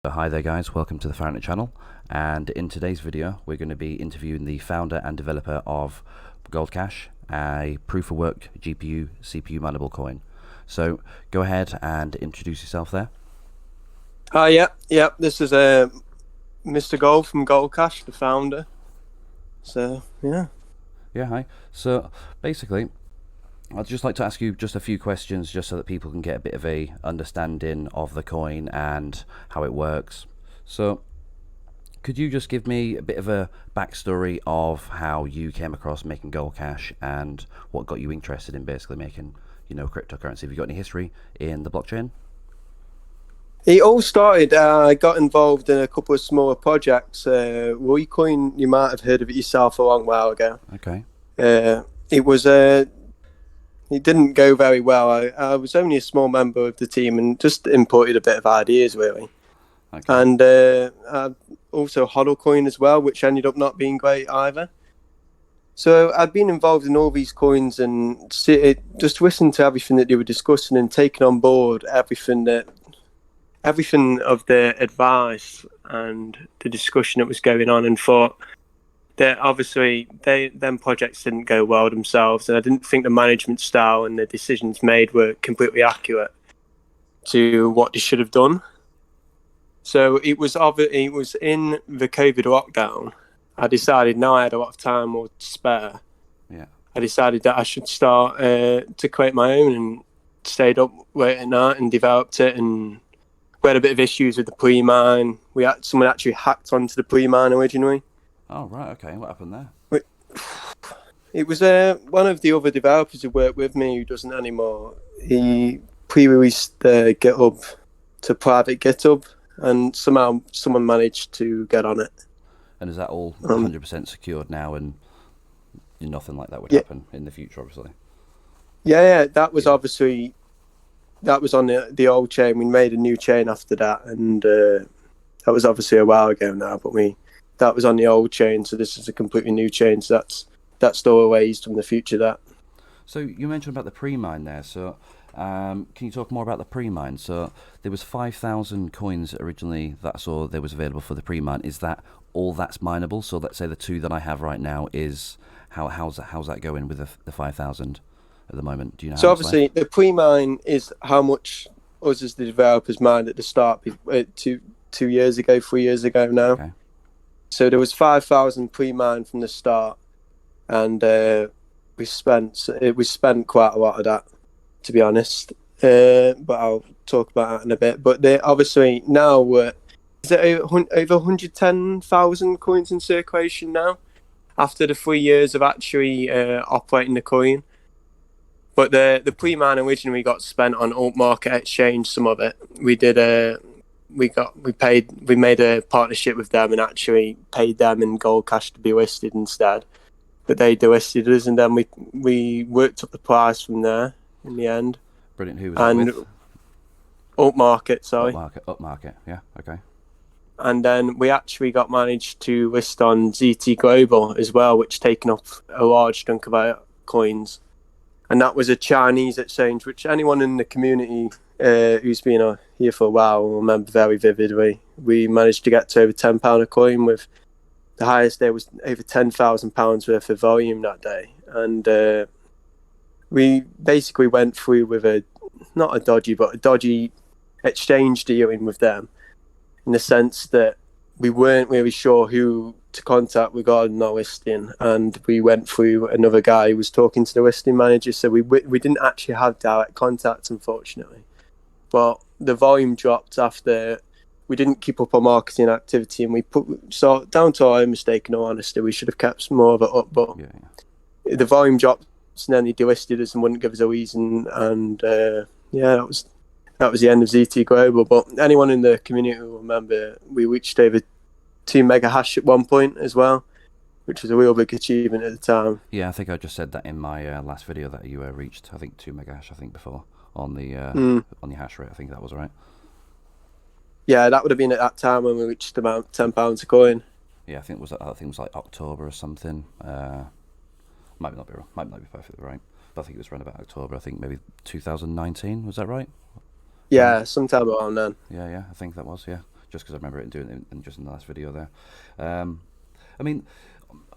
So hi there guys, welcome to the Farrington channel, and in today's video we're going to be interviewing the founder and developer of Gold Cash, a proof of work GPU CPU mineable coin. So go ahead and introduce yourself there. Yeah. This is Mr. Gold from Gold Cash, the founder. So yeah. Yeah, hi. So basically I'd just like to ask you just a few questions just so that people can get a bit of a understanding of the coin and how it works. So could you just give me a bit of a backstory of how you came across making Gold Cash and what got you interested in basically making, cryptocurrency? Have you got any history in the blockchain? It all started. I got involved in a couple of smaller projects. Coin, you might have heard of it yourself a long while ago. Okay. It was it didn't go very well. I was only a small member of the team and just imported a bit of ideas really. Okay. And also HODL coin as well, which ended up not being great either. So I'd been involved in all these coins and just listened to everything that they were discussing and taking on board everything of their advice and the discussion that was going on, and thought that obviously them projects didn't go well themselves, and I didn't think the management style and the decisions made were completely accurate to what they should have done. So it was in the COVID lockdown. I decided now I had a lot of time more to spare. Yeah. I decided that I should start to create my own, and stayed up late at night and developed it. And we had a bit of issues with the pre-mine. Someone actually hacked onto the pre-mine originally. Oh, right, okay. What happened there? It was one of the other developers who worked with me who doesn't anymore. He pre-released the GitHub to private GitHub, and somehow someone managed to get on it. And is that all 100% secured now, and nothing like that would happen in the future, obviously? Yeah, that was obviously... That was on the old chain. We made a new chain after that, and that was obviously a while ago now, but that was on the old chain, so this is a completely new chain, so that's still a ways from the future. That. So you mentioned about the pre-mine there, so can you talk more about the pre-mine? So there was 5,000 coins originally that I saw there was available for the pre-mine. Is that all that's mineable? So let's say the two that I have right now is, how's that going with the 5,000 at the moment? Do you know? So obviously the pre-mine is how much us as the developers mined at the start, 2 years ago, 3 years ago now. Okay. So there was 5,000 pre-mined from the start, and we spent quite a lot of that, to be honest. But I'll talk about that in a bit. But they obviously now is it over 110,000 coins in circulation now, after the 3 years of actually operating the coin. But the pre-mine originally got spent on alt market exchange. Some of it we made a partnership with them and actually paid them in Gold Cash to be listed instead. But they delisted us, and then we worked up the price from there in the end. Brilliant. Who was that with? Alt market, sorry. Up market. Yeah. Okay. And then we actually got managed to list on ZT Global as well, which taken up a large chunk of our coins. And that was a Chinese exchange, which anyone in the community who's been here for a while will remember very vividly. We managed to get to over £10 a coin, with the highest day was over £10,000 worth of volume that day. And we basically went through with a dodgy exchange dealing with them, in the sense that we weren't really sure who to contact regarding our listing, and we went through another guy who was talking to the listing manager, so we didn't actually have direct contact, unfortunately. But the volume dropped after we didn't keep up our marketing activity, and so down to our own mistake, in all honesty, we should have kept more of it up, but the volume dropped, and then he delisted us and wouldn't give us a reason, and that was the end of ZT Global. But anyone in the community will remember we reached over 2 mega hash at one point as well, which was a real big achievement at the time. Yeah, I think I just said that in my last video that you reached, I think 2 mega hash, I think before on the on the hash rate. I think that was right. Yeah, that would have been at that time when we reached about £10 a coin. Yeah, I think it was like October or something. Might not be perfectly right, but I think it was around about October. I think maybe 2019. Was that right? Yeah, sometime around then. Yeah, I think that was. Yeah. just because I remember it doing it just in the last video there. I mean,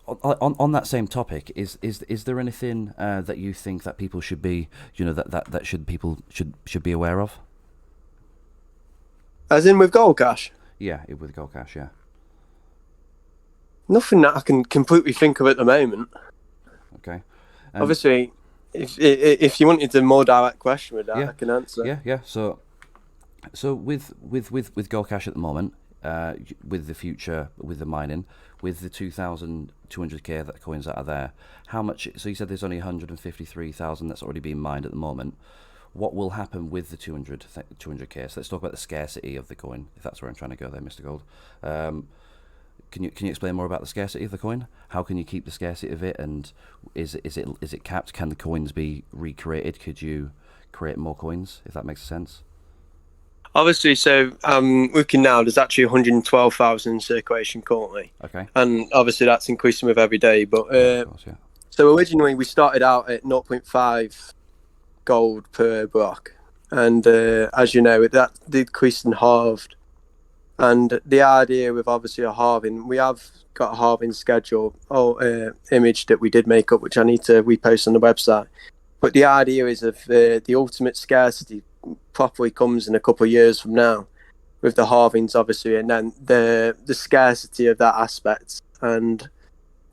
on that same topic, is there anything that you think that people should be, people should be aware of? As in with gold cash? Yeah, with gold cash, yeah. Nothing that I can completely think of at the moment. Okay. Obviously, if you wanted a more direct question with that, yeah, I can answer. Yeah. So with gold cash at the moment, with the future, with the mining, with the 2,200k that coins that are there, how much? So you said there's only 153,000 that's already being mined at the moment. What will happen with the 200k? So let's talk about the scarcity of the coin, if that's where I'm trying to go there, Mr. Gold. Can you explain more about the scarcity of the coin? How can you keep the scarcity of it, and is it capped? Can the coins be recreated? Could you create more coins, if that makes sense? Obviously, so looking now, there's actually 112,000 in circulation currently. Okay. And obviously that's increasing with every day. But of course, yeah. So originally we started out at 0.5 gold per block, and as you know, that decreased and halved. And the idea with obviously a halving, we have got a halving schedule image that we did make up, which I need to repost on the website. But the idea is of the ultimate scarcity properly comes in a couple of years from now, with the halvings obviously, and then the scarcity of that aspect and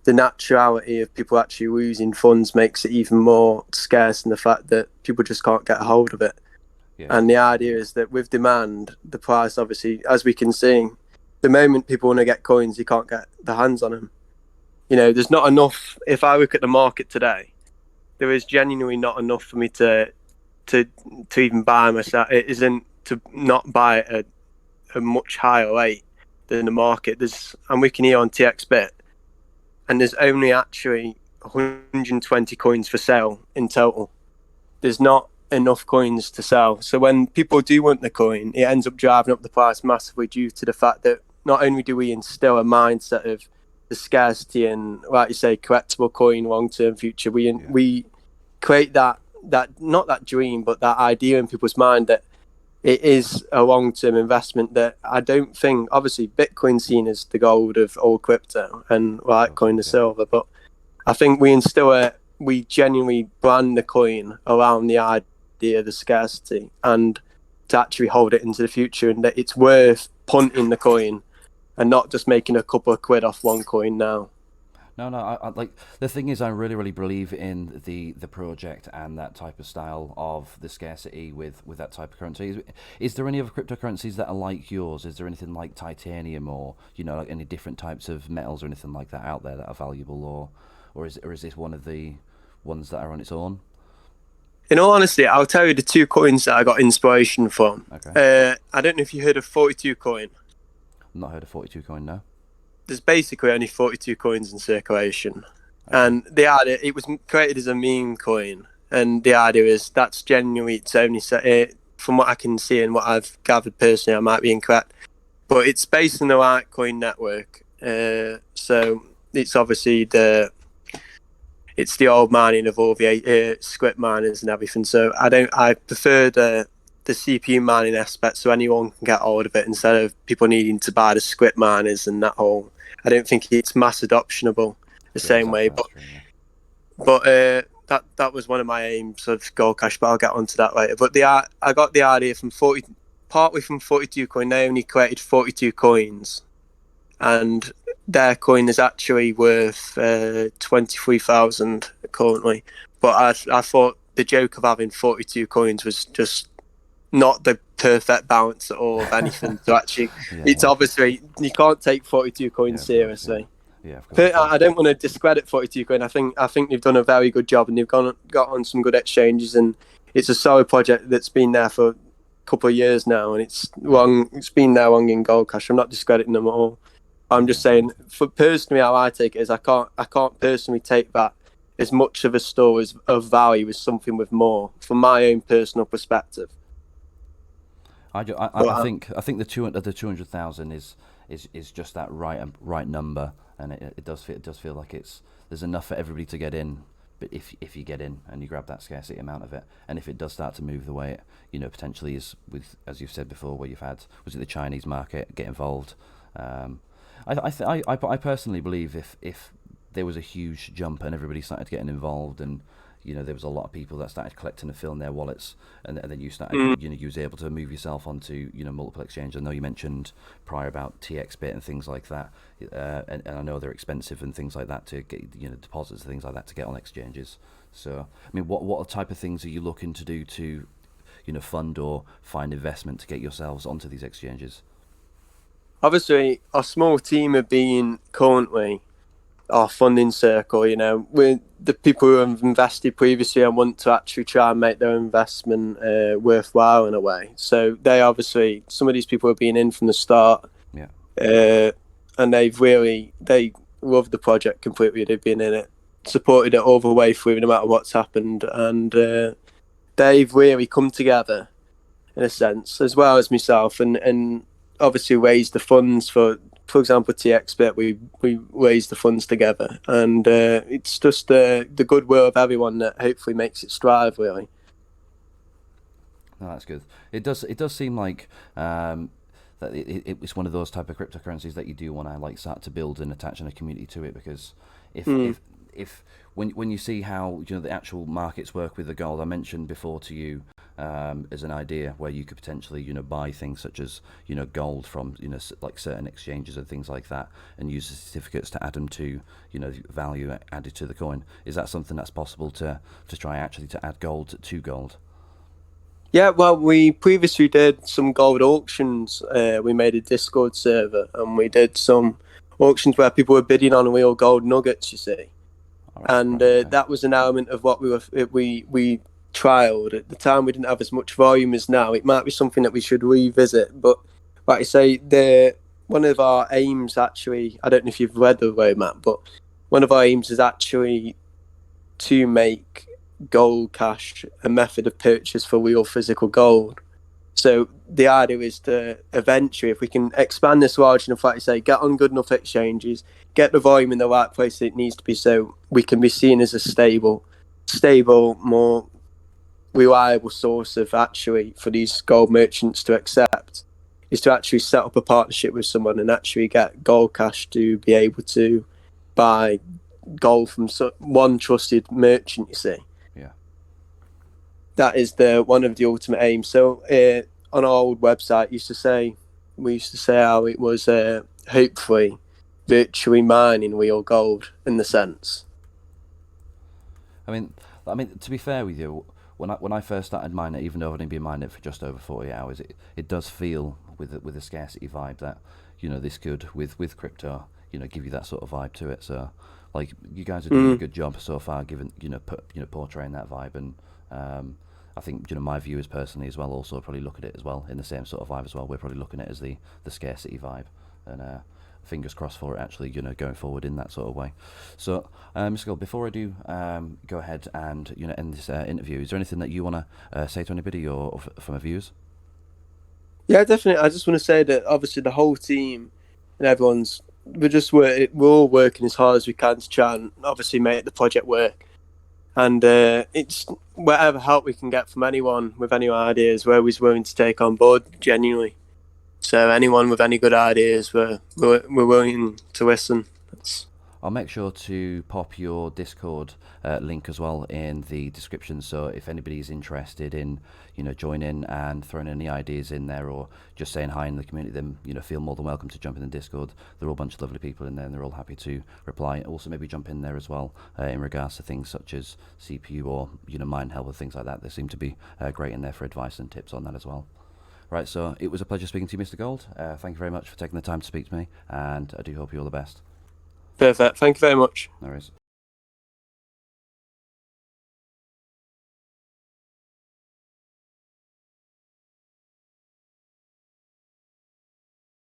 the naturality of people actually losing funds makes it even more scarce, and the fact that people just can't get a hold of it. Yeah. And the idea is that with demand, the price obviously, as we can see, the moment people want to get coins, you can't get their hands on them. There's not enough. If I look at the market today, there is genuinely not enough for me to even buy myself. It isn't to not buy at a much higher rate than the market. I'm looking here on TXBit, and there's only actually 120 coins for sale in total. There's not enough coins to sell. So when people do want the coin, it ends up driving up the price massively due to the fact that not only do we instill a mindset of the scarcity and, like you say, collectible coin long-term future, we create that not that dream, but that idea in people's mind that it is a long-term investment. That I don't think, obviously Bitcoin's seen as the gold of all crypto and Litecoin the silver, but I think we genuinely brand the coin around the idea of the scarcity and to actually hold it into the future, and that it's worth punting the coin and not just making a couple of quid off one coin now. No, I like, the thing is, I really believe in the project and that type of style of the scarcity with that type of currency. Is there any other cryptocurrencies that are like yours? Is there anything like titanium or like any different types of metals or anything like that out there that are valuable, or is this one of the ones that are on its own? In all honesty, I'll tell you the two coins that I got inspiration from. Okay. I don't know if you heard of 42 coin. Not heard of 42 coin, no. There's basically only 42 coins in circulation. Okay. And the idea, it was created as a meme coin, and the idea is that's genuinely its only from what I can see and what I've gathered personally, I might be incorrect, but it's based on the Litecoin network. So it's obviously it's the old mining of all the script miners and everything. So I prefer the CPU mining aspect, so anyone can get hold of it instead of people needing to buy the script miners and that whole. I don't think it's mass adoptionable the same way, but true, yeah. But that was one of my aims of Gold Cash, but I'll get onto that later. But I got the idea partly from 42 coin. They only created 42 coins, and their coin is actually worth 23,000 currently. But I thought the joke of having 42 coins was just not the perfect balance at all of anything. So actually, it's obviously you can't take 42 coins seriously. Yeah, of course. I don't want to discredit 42 coin. I think they've done a very good job, and they've got on some good exchanges, and it's a solid project that's been there for a couple of years now, and it's been there long in Gold Cash. I'm not discrediting them at all. I'm just saying, for personally, how I take it is I can't personally take that as much of a store of value as something with more, from my own personal perspective. I think the 200,000 is just that right number, and it does feel like there's enough for everybody to get in but if you get in and you grab that scarcity amount of it, and if it does start to move the way it, potentially is with, as you've said before, where you've had, was it the Chinese market get involved? I personally believe if there was a huge jump and everybody started getting involved, and there was a lot of people that started collecting and filling their wallets, and then you started, you was able to move yourself onto, multiple exchanges. I know you mentioned prior about TXBit and things like that, and I know they're expensive and things like that to get, deposits and things like that to get on exchanges. So, I mean, what type of things are you looking to do to, fund or find investment to get yourselves onto these exchanges? Obviously, our small team have been currently our funding circle, with the people who have invested previously and want to actually try and make their investment worthwhile in a way. So they obviously, some of these people have been in from the start, and they love the project completely. They've been in it, supported it all the way through, no matter what's happened, and they've really come together in a sense, as well as myself, and obviously raised the funds for example, TXBit, we raised the funds together, and it's just the goodwill of everyone that hopefully makes it strive, really. No, that's good. It does seem like that it's one of those type of cryptocurrencies that you do want to start to build and attach a community to it, because if when you see how the actual markets work with the gold, I mentioned before to you as an idea where you could potentially buy things such as gold from like certain exchanges and things like that, and use the certificates to add them to value added to the coin. Is that something that's possible to try actually to add gold to gold? Yeah, well, we previously did some gold auctions. We made a Discord server, and we did some auctions where people were bidding on real gold nuggets, you see. And that was an element of what we trialed. At the time, we didn't have as much volume as now. It might be something that we should revisit. But like I say, one of our aims, actually, I don't know if you've read the roadmap, but one of our aims is actually to make gold cash a method of purchase for real physical gold. So the idea is to eventually, if we can expand this large enough, like I say, get on good enough exchanges, get the volume in the right place that it needs to be, so we can be seen as a stable, more reliable source of actually for these gold merchants to accept, is to actually set up a partnership with someone and actually get gold cash to be able to buy gold from one trusted merchant, you see. Yeah. That is one of the ultimate aims. So on our old website, we used to say how it was hopefully virtually mining real gold in the sense. I mean, to be fair with you, when I first started mining it, even though I've only been mining it for just over 40 hours, it does feel with a scarcity vibe that this could with crypto give you that sort of vibe to it. So like you guys are doing a good job so far, given portraying that vibe, and I think my viewers personally as well also probably look at it as well in the same sort of vibe as well. We're probably looking at it as the scarcity vibe, and fingers crossed for it actually going forward in that sort of way. So Mr. Gold, before I do go ahead and end this interview, is there anything that you want to say to anybody or from our viewers? Yeah, definitely. I just want to say that obviously the whole team and we're all working as hard as we can to try and obviously make the project work. And it's whatever help we can get from anyone with any ideas, we're always willing to take on board, genuinely. So anyone with any good ideas, we're willing to listen. I'll make sure to pop your Discord link as well in the description, so if anybody's interested in joining and throwing any ideas in there or just saying hi in the community, then feel more than welcome to jump in the Discord. They're all a bunch of lovely people in there and they're all happy to reply. Also maybe jump in there as well in regards to things such as CPU or mine help and things like that. They seem to be great in there for advice and tips on that as well. Right, so it was a pleasure speaking to you, Mr. Gold. Thank you very much for taking the time to speak to me, and I do hope you all the best. Perfect. Thank you very much. No worries.